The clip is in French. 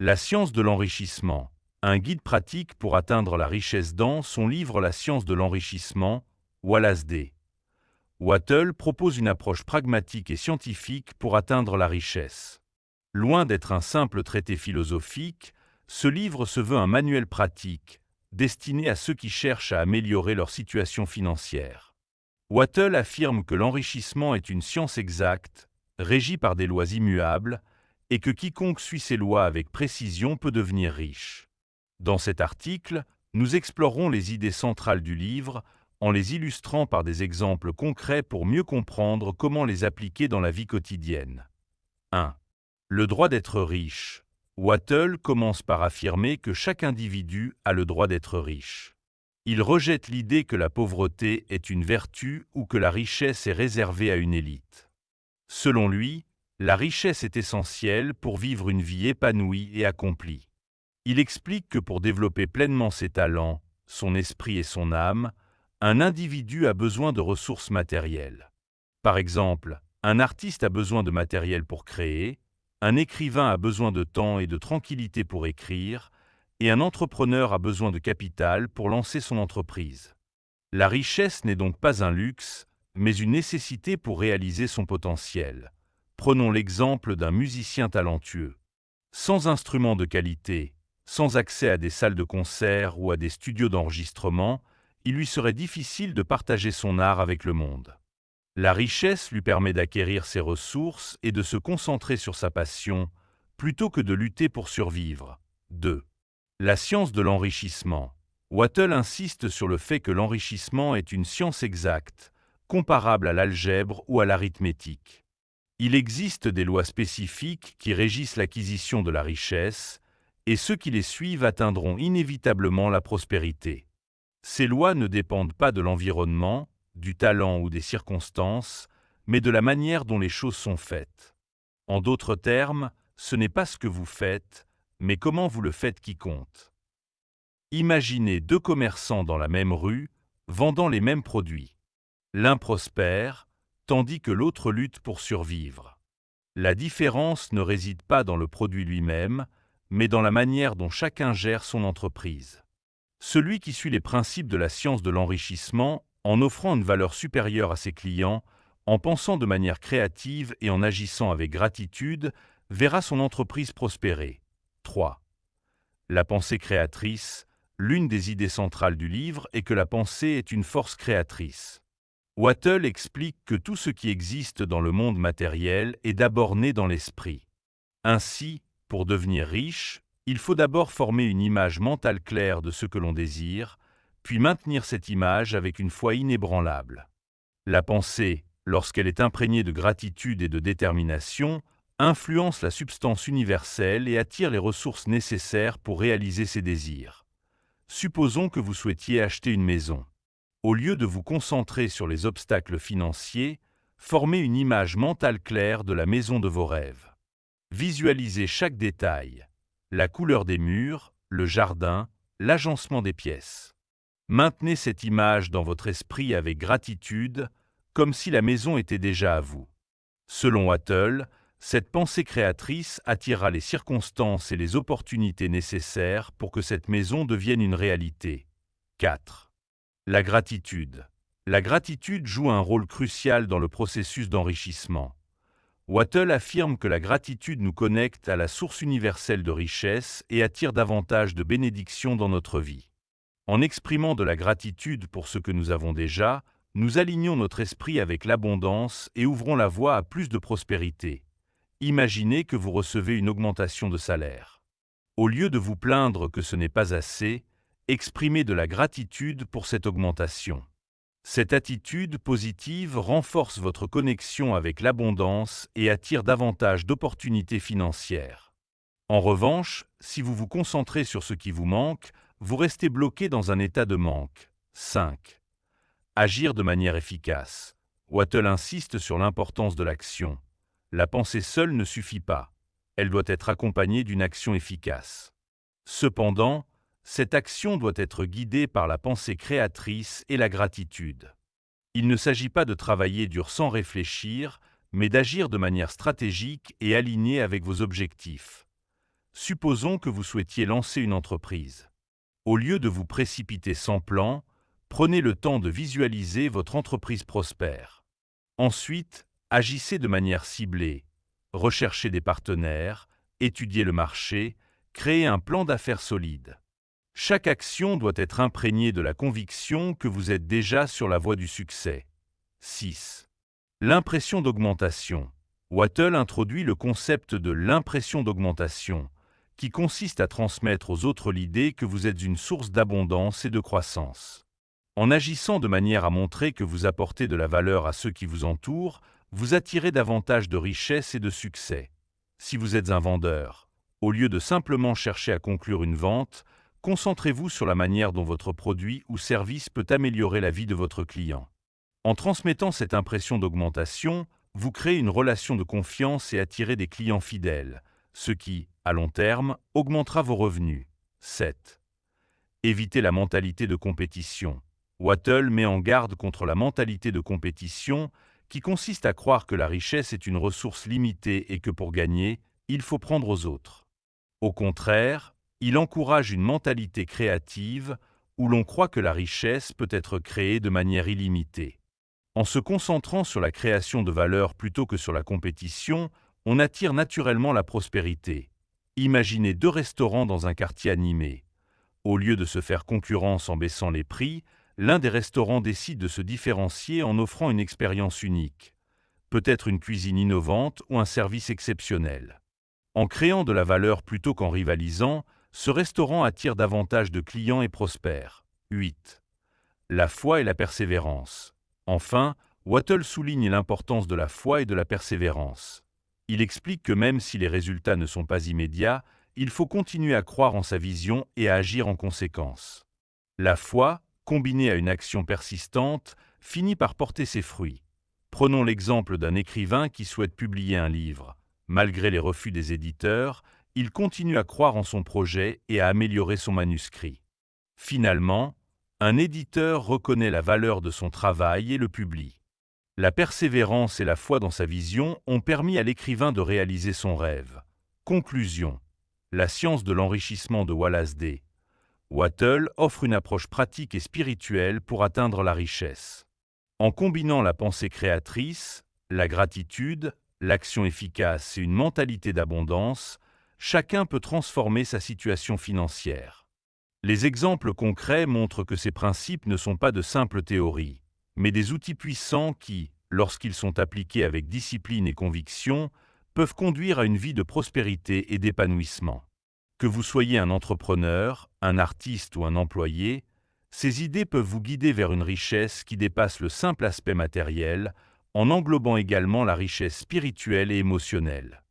La science de l'enrichissement, un guide pratique pour atteindre la richesse dans son livre La science de l'enrichissement, Wallace D. Wattle propose une approche pragmatique et scientifique pour atteindre la richesse. Loin d'être un simple traité philosophique, ce livre se veut un manuel pratique, destiné à ceux qui cherchent à améliorer leur situation financière. Wattle affirme que l'enrichissement est une science exacte, régie par des lois immuables, et que quiconque suit ces lois avec précision peut devenir riche. Dans cet article, nous explorerons les idées centrales du livre, en les illustrant par des exemples concrets pour mieux comprendre comment les appliquer dans la vie quotidienne. 1. Le droit d'être riche. Wattle commence par affirmer que chaque individu a le droit d'être riche. Il rejette l'idée que la pauvreté est une vertu ou que la richesse est réservée à une élite. Selon lui, la richesse est essentielle pour vivre une vie épanouie et accomplie. Il explique que pour développer pleinement ses talents, son esprit et son âme, un individu a besoin de ressources matérielles. Par exemple, un artiste a besoin de matériel pour créer, un écrivain a besoin de temps et de tranquillité pour écrire, et un entrepreneur a besoin de capital pour lancer son entreprise. La richesse n'est donc pas un luxe, mais une nécessité pour réaliser son potentiel. Prenons l'exemple d'un musicien talentueux. Sans instruments de qualité, sans accès à des salles de concert ou à des studios d'enregistrement, il lui serait difficile de partager son art avec le monde. La richesse lui permet d'acquérir ses ressources et de se concentrer sur sa passion, plutôt que de lutter pour survivre. 2. La science de l'enrichissement. Wattle insiste sur le fait que l'enrichissement est une science exacte, comparable à l'algèbre ou à l'arithmétique. Il existe des lois spécifiques qui régissent l'acquisition de la richesse, et ceux qui les suivent atteindront inévitablement la prospérité. Ces lois ne dépendent pas de l'environnement, du talent ou des circonstances, mais de la manière dont les choses sont faites. En d'autres termes, ce n'est pas ce que vous faites, mais comment vous le faites qui compte. Imaginez deux commerçants dans la même rue, vendant les mêmes produits. L'un prospère, tandis que l'autre lutte pour survivre. La différence ne réside pas dans le produit lui-même, mais dans la manière dont chacun gère son entreprise. Celui qui suit les principes de la science de l'enrichissement, en offrant une valeur supérieure à ses clients, en pensant de manière créative et en agissant avec gratitude, verra son entreprise prospérer. 3. La pensée créatrice. L'une des idées centrales du livre est que la pensée est une force créatrice. Wattle explique que tout ce qui existe dans le monde matériel est d'abord né dans l'esprit. Ainsi, pour devenir riche, il faut d'abord former une image mentale claire de ce que l'on désire, puis maintenir cette image avec une foi inébranlable. La pensée, lorsqu'elle est imprégnée de gratitude et de détermination, influence la substance universelle et attire les ressources nécessaires pour réaliser ses désirs. Supposons que vous souhaitiez acheter une maison. Au lieu de vous concentrer sur les obstacles financiers, formez une image mentale claire de la maison de vos rêves. Visualisez chaque détail, la couleur des murs, le jardin, l'agencement des pièces. Maintenez cette image dans votre esprit avec gratitude, comme si la maison était déjà à vous. Selon Wattle, cette pensée créatrice attirera les circonstances et les opportunités nécessaires pour que cette maison devienne une réalité. 4. La gratitude. La gratitude joue un rôle crucial dans le processus d'enrichissement. Wattle affirme que la gratitude nous connecte à la source universelle de richesse et attire davantage de bénédictions dans notre vie. En exprimant de la gratitude pour ce que nous avons déjà, nous alignons notre esprit avec l'abondance et ouvrons la voie à plus de prospérité. Imaginez que vous recevez une augmentation de salaire. Au lieu de vous plaindre que ce n'est pas assez, exprimez de la gratitude pour cette augmentation. Cette attitude positive renforce votre connexion avec l'abondance et attire davantage d'opportunités financières. En revanche, si vous vous concentrez sur ce qui vous manque, vous restez bloqué dans un état de manque. 5. Agir de manière efficace. Wattle insiste sur l'importance de l'action. La pensée seule ne suffit pas. Elle doit être accompagnée d'une action efficace. Cependant, cette action doit être guidée par la pensée créatrice et la gratitude. Il ne s'agit pas de travailler dur sans réfléchir, mais d'agir de manière stratégique et alignée avec vos objectifs. Supposons que vous souhaitiez lancer une entreprise. Au lieu de vous précipiter sans plan, prenez le temps de visualiser votre entreprise prospère. Ensuite, agissez de manière ciblée. Recherchez des partenaires, étudiez le marché, créez un plan d'affaires solide. Chaque action doit être imprégnée de la conviction que vous êtes déjà sur la voie du succès. 6. L'impression d'augmentation. Wattle introduit le concept de l'impression d'augmentation, qui consiste à transmettre aux autres l'idée que vous êtes une source d'abondance et de croissance. En agissant de manière à montrer que vous apportez de la valeur à ceux qui vous entourent, vous attirez davantage de richesse et de succès. Si vous êtes un vendeur, au lieu de simplement chercher à conclure une vente, concentrez-vous sur la manière dont votre produit ou service peut améliorer la vie de votre client. En transmettant cette impression d'augmentation, vous créez une relation de confiance et attirez des clients fidèles, ce qui, à long terme, augmentera vos revenus. 7. Évitez la mentalité de compétition. Wattle met en garde contre la mentalité de compétition qui consiste à croire que la richesse est une ressource limitée et que pour gagner, il faut prendre aux autres. Au contraire, il encourage une mentalité créative où l'on croit que la richesse peut être créée de manière illimitée. En se concentrant sur la création de valeur plutôt que sur la compétition, on attire naturellement la prospérité. Imaginez 2 restaurants dans un quartier animé. Au lieu de se faire concurrence en baissant les prix, l'un des restaurants décide de se différencier en offrant une expérience unique. Peut-être une cuisine innovante ou un service exceptionnel. En créant de la valeur plutôt qu'en rivalisant, ce restaurant attire davantage de clients et prospère. 8. La foi et la persévérance. Enfin, Wattle souligne l'importance de la foi et de la persévérance. Il explique que même si les résultats ne sont pas immédiats, il faut continuer à croire en sa vision et à agir en conséquence. La foi, combinée à une action persistante, finit par porter ses fruits. Prenons l'exemple d'un écrivain qui souhaite publier un livre. Malgré les refus des éditeurs, il continue à croire en son projet et à améliorer son manuscrit. Finalement, un éditeur reconnaît la valeur de son travail et le publie. La persévérance et la foi dans sa vision ont permis à l'écrivain de réaliser son rêve. Conclusion. La science de l'enrichissement de Wallace D. Wattle offre une approche pratique et spirituelle pour atteindre la richesse. En combinant la pensée créatrice, la gratitude, l'action efficace et une mentalité d'abondance, chacun peut transformer sa situation financière. Les exemples concrets montrent que ces principes ne sont pas de simples théories, mais des outils puissants qui, lorsqu'ils sont appliqués avec discipline et conviction, peuvent conduire à une vie de prospérité et d'épanouissement. Que vous soyez un entrepreneur, un artiste ou un employé, ces idées peuvent vous guider vers une richesse qui dépasse le simple aspect matériel, en englobant également la richesse spirituelle et émotionnelle.